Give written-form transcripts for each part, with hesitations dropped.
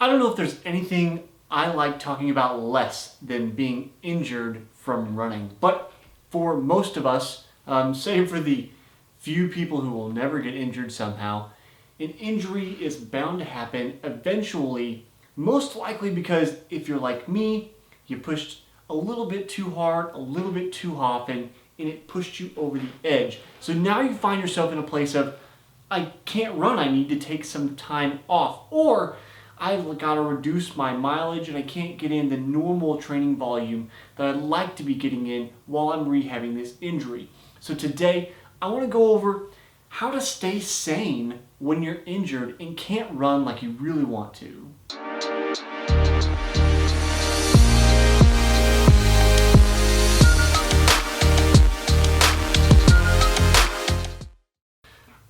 I don't know if there's anything I like talking about less than being injured from running. But for most of us, save for the few people who will never get injured somehow, an injury is bound to happen eventually, most likely because if you're like me, you pushed a little bit too hard, a little bit too often, and it pushed you over the edge. So now you find yourself in a place of, I can't run, I need to take some time off. Or I've got to reduce my mileage and I can't get in the normal training volume that I'd like to be getting in while I'm rehabbing this injury. So today, I want to go over how to stay sane when you're injured and can't run like you really want to.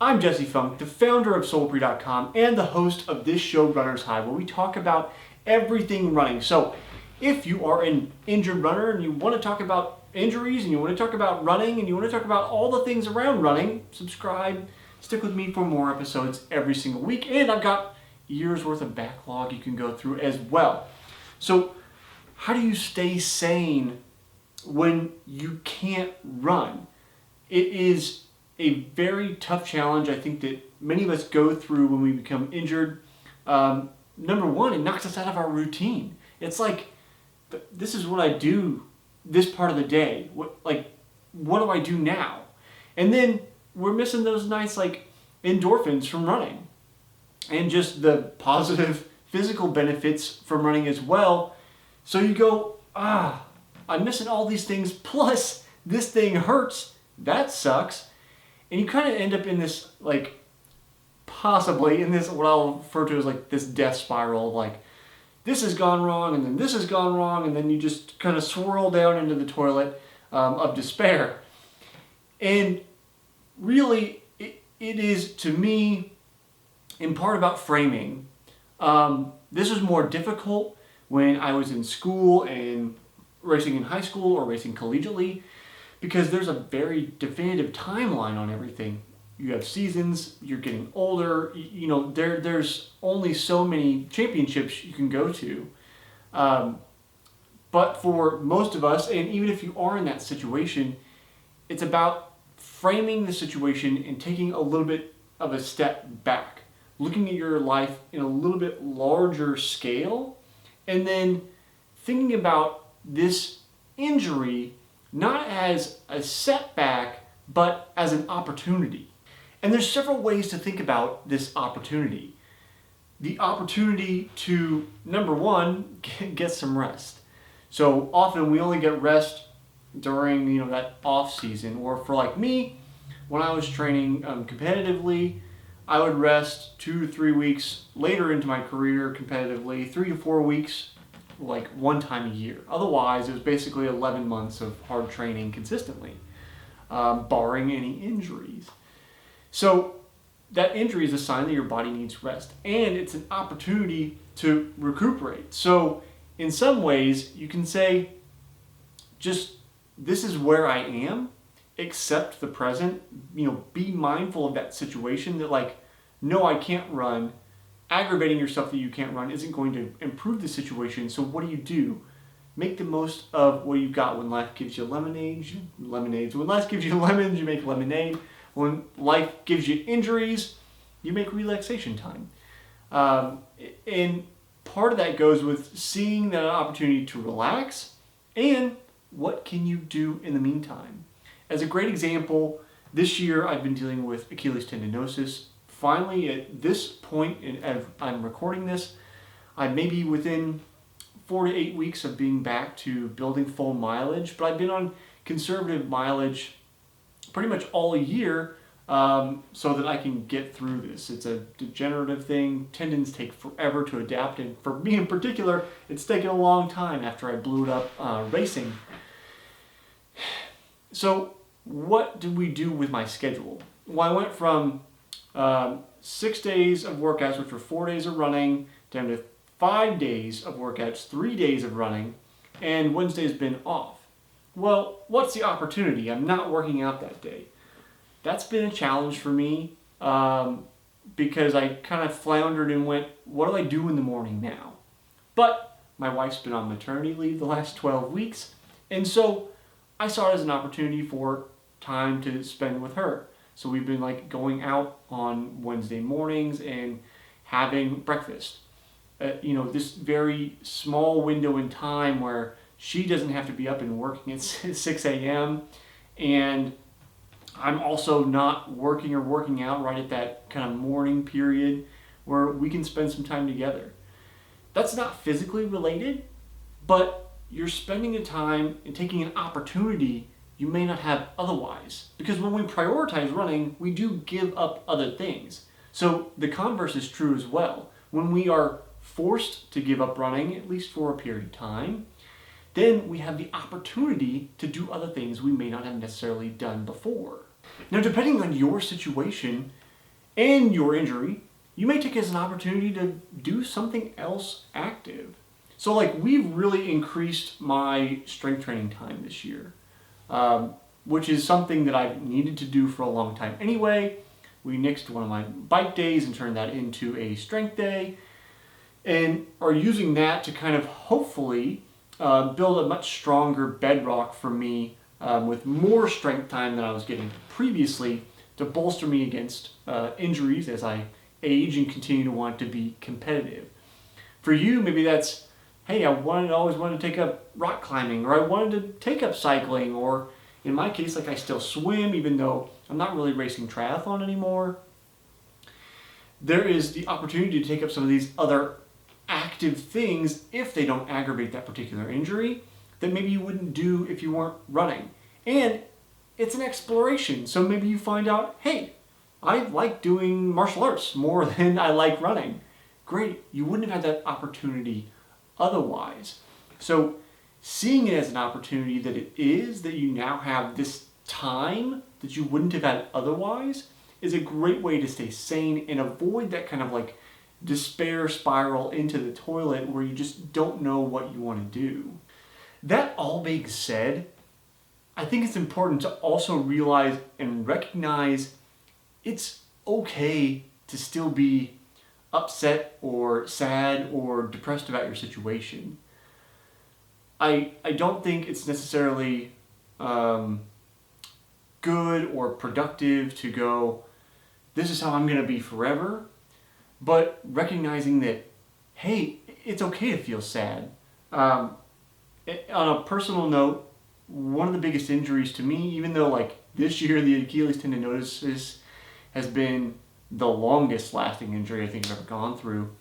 I'm Jesse Funk, the founder of SoulPre.com and the host of this show, Runner's High, where we talk about everything running. So if you are an injured runner and you want to talk about injuries and you want to talk about running and you want to talk about all the things around running, subscribe, stick with me for more episodes every single week. And I've got years worth of backlog you can go through as well. So how do you stay sane when you can't run? It is a very tough challenge, I think, that many of us go through when we become injured. Number one, it knocks us out of our routine. It's like, this is what I do this part of the day. What do I do now? And then we're missing those nice endorphins from running and just the positive physical benefits from running as well. So you go, I'm missing all these things, plus this thing hurts. That sucks. And you kind of end up in this, possibly in this, what I'll refer to as this death spiral of this has gone wrong, and then this has gone wrong, and then you just kind of swirl down into the toilet of despair. And really, it is, to me, in part about framing. This was more difficult when I was in school and racing in high school or racing collegiately, because there's a very definitive timeline on everything. You have seasons, you're getting older, there's only so many championships you can go to. But for most of us, and even if you are in that situation, it's about framing the situation and taking a little bit of a step back, looking at your life in a little bit larger scale, and then thinking about this injury not as a setback, but as an opportunity. And there's several ways to think about this opportunity. The opportunity to, number one, get some rest. So often we only get rest during that off season, or for me, when I was training competitively, I would rest 2 to 3 weeks later into my career competitively, 3 to 4 weeks one time a year. Otherwise, it was basically 11 months of hard training consistently, barring any injuries. So that injury is a sign that your body needs rest, and it's an opportunity to recuperate. So in some ways, you can say, just this is where I am, accept the present, be mindful of that situation that no, I can't run. Aggravating yourself that you can't run isn't going to improve the situation. So what do? Make the most of what you've got. When life gives you lemonades. When life gives you lemons, you make lemonade. When life gives you injuries, you make relaxation time. And part of that goes with seeing that opportunity to relax and what can you do in the meantime. As a great example, this year I've been dealing with Achilles tendinosis. Finally, at this point, as I'm recording this, I may be within 4 to 8 weeks of being back to building full mileage, but I've been on conservative mileage pretty much all year so that I can get through this. It's a degenerative thing. Tendons take forever to adapt, and for me in particular, it's taken a long time after I blew it up racing. So what did we do with my schedule? Well, I went from 6 days of workouts, which were 4 days of running, down to 5 days of workouts, 3 days of running, and Wednesday's been off. Well, what's the opportunity? I'm not working out that day. That's been a challenge for me, because I kind of floundered and went, what do I do in the morning now? But my wife's been on maternity leave the last 12 weeks, and so I saw it as an opportunity for time to spend with her. So we've been like going out on Wednesday mornings and having breakfast. This very small window in time where she doesn't have to be up and working at 6 a.m. and I'm also not working or working out right at that kind of morning period where we can spend some time together. That's not physically related, but you're spending a time and taking an opportunity you may not have otherwise. Because when we prioritize running, we do give up other things. So the converse is true as well. When we are forced to give up running, at least for a period of time, then we have the opportunity to do other things we may not have necessarily done before. Now, depending on your situation and your injury, you may take it as an opportunity to do something else active. So like we've really increased my strength training time this year, which is something that I've needed to do for a long time anyway. We nixed one of my bike days and turned that into a strength day, and are using that to kind of hopefully build a much stronger bedrock for me with more strength time than I was getting previously to bolster me against injuries as I age and continue to want to be competitive. For you, maybe that's, hey, I always wanted to take up rock climbing, or I wanted to take up cycling, or in my case, like I still swim even though I'm not really racing triathlon anymore. There is the opportunity to take up some of these other active things if they don't aggravate that particular injury that maybe you wouldn't do if you weren't running. And it's an exploration, so maybe you find out, hey, I like doing martial arts more than I like running. Great, you wouldn't have had that opportunity otherwise. So seeing it as an opportunity that it is, that you now have this time that you wouldn't have had otherwise, is a great way to stay sane and avoid that kind of like despair spiral into the toilet where you just don't know what you want to do. That all being said, I think it's important to also realize and recognize it's okay to still be upset or sad or depressed about your situation. I don't think it's necessarily good or productive to go, this is how I'm going to be forever, but recognizing that, hey, it's okay to feel sad. On a personal note, one of the biggest injuries to me, even though like this year the Achilles tendinosis has been the longest lasting injury I think I've ever gone through.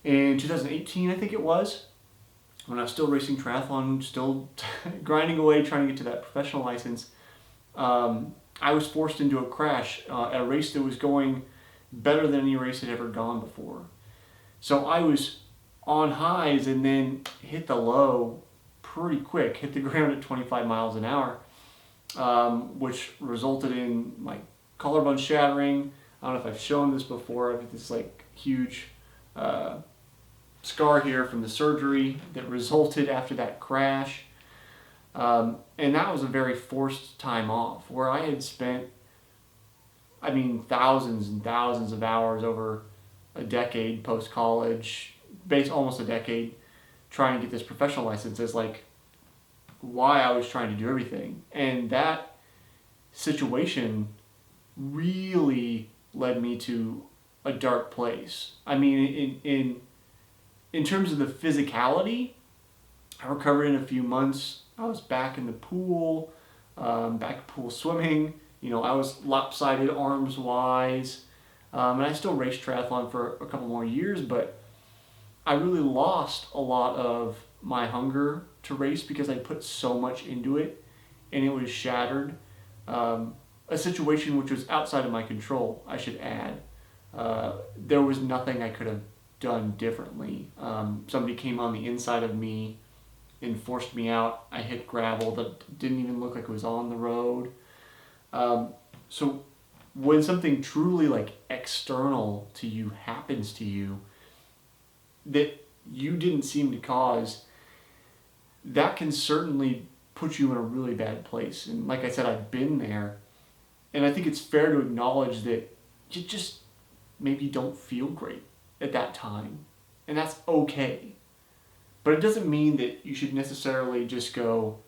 In 2018, I think it was, when I was still racing triathlon, still grinding away trying to get to that professional license, I was forced into a crash at a race that was going better than any race had ever gone before. So I was on highs and then hit the low pretty quick, hit the ground at 25 miles an hour, which resulted in my collarbone shattering. I don't know if I've shown this before. I've got this like huge scar here from the surgery that resulted after that crash. And that was a very forced time off where I had spent, thousands and thousands of hours over a decade post-college, almost a decade, trying to get this professional license is like why I was trying to do everything. And that situation really led me to a dark place. In terms of the physicality, I recovered in a few months. I was back in the pool, back pool swimming. I was lopsided arms wise, and I still raced triathlon for a couple more years, but I really lost a lot of my hunger to race because I put so much into it, and it was shattered. A situation which was outside of my control, I should add. There was nothing I could have done differently. Somebody came on the inside of me and forced me out. I hit gravel that didn't even look like it was on the road. So when something truly like external to you happens to you that you didn't seem to cause, that can certainly put you in a really bad place. And like I said, I've been there. And I think it's fair to acknowledge that maybe don't feel great at that time, and that's okay. But it doesn't mean that you should necessarily just go,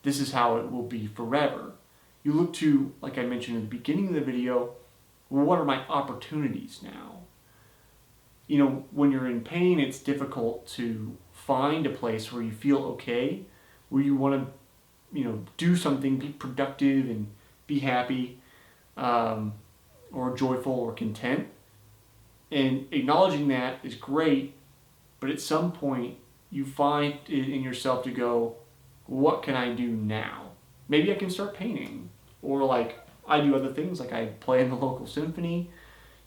this is how it will be forever. You look to, like I mentioned in the beginning of the video, what are my opportunities now? You know, when you're in pain, it's difficult to find a place where you feel okay, where you want to, do something, be productive and be happy, or joyful or content. And acknowledging that is great, but at some point you find it in yourself to go, what can I do now? Maybe I can start painting, or like I do other things, like I play in the local symphony.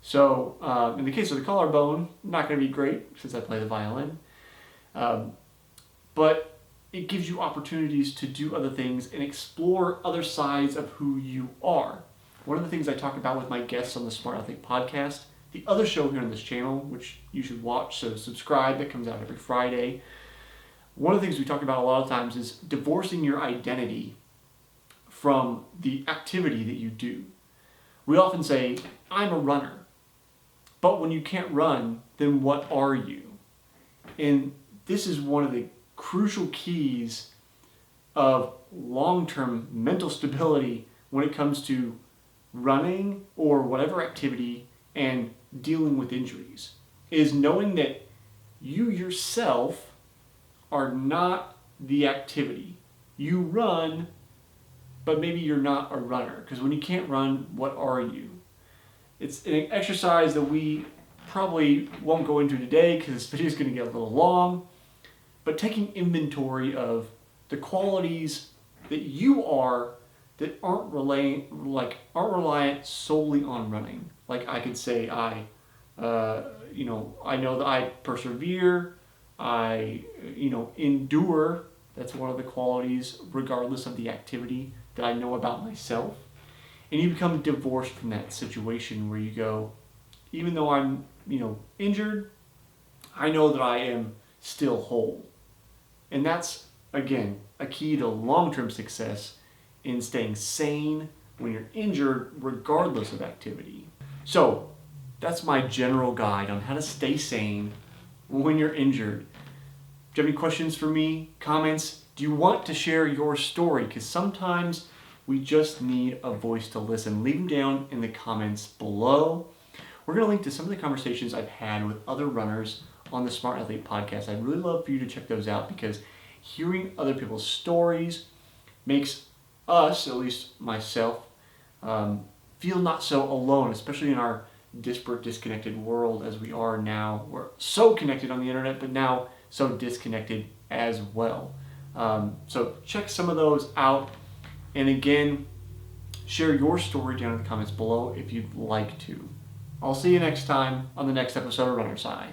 So in the case of the collarbone, not going to be great since I play the violin. But it gives you opportunities to do other things and explore other sides of who you are. One of the things I talk about with my guests on the Smart Athlete podcast, the other show here on this channel, which you should watch, so subscribe, that comes out every Friday. One of the things we talk about a lot of times is divorcing your identity from the activity that you do. We often say, I'm a runner. But when you can't run, then what are you? And this is one of the crucial keys of long-term mental stability when it comes to running or whatever activity and dealing with injuries, is knowing that you yourself are not the activity. You run, but maybe you're not a runner, because when you can't run, what are you? It's an exercise that we probably won't go into today because this video is going to get a little long, but taking inventory of the qualities that you are that aren't reliant solely on running. Like I could say I know that I persevere, I endure. That's one of the qualities regardless of the activity that I know about myself. And you become divorced from that situation where you go, even though I'm, injured, I know that I am still whole. And that's, again, a key to long-term success in staying sane when you're injured, regardless of activity. So that's my general guide on how to stay sane when you're injured. Do you have any questions for me? Comments? Do you want to share your story? Because sometimes we just need a voice to listen. Leave them down in the comments below. We're going to link to some of the conversations I've had with other runners on the Smart Athlete podcast. I'd really love for you to check those out, because hearing other people's stories makes us, at least myself, feel not so alone, especially in our disparate, disconnected world as we are now. We're so connected on the internet, but now so disconnected as well. So check some of those out. And again, share your story down in the comments below if you'd like to. I'll see you next time on the next episode of Runner's High.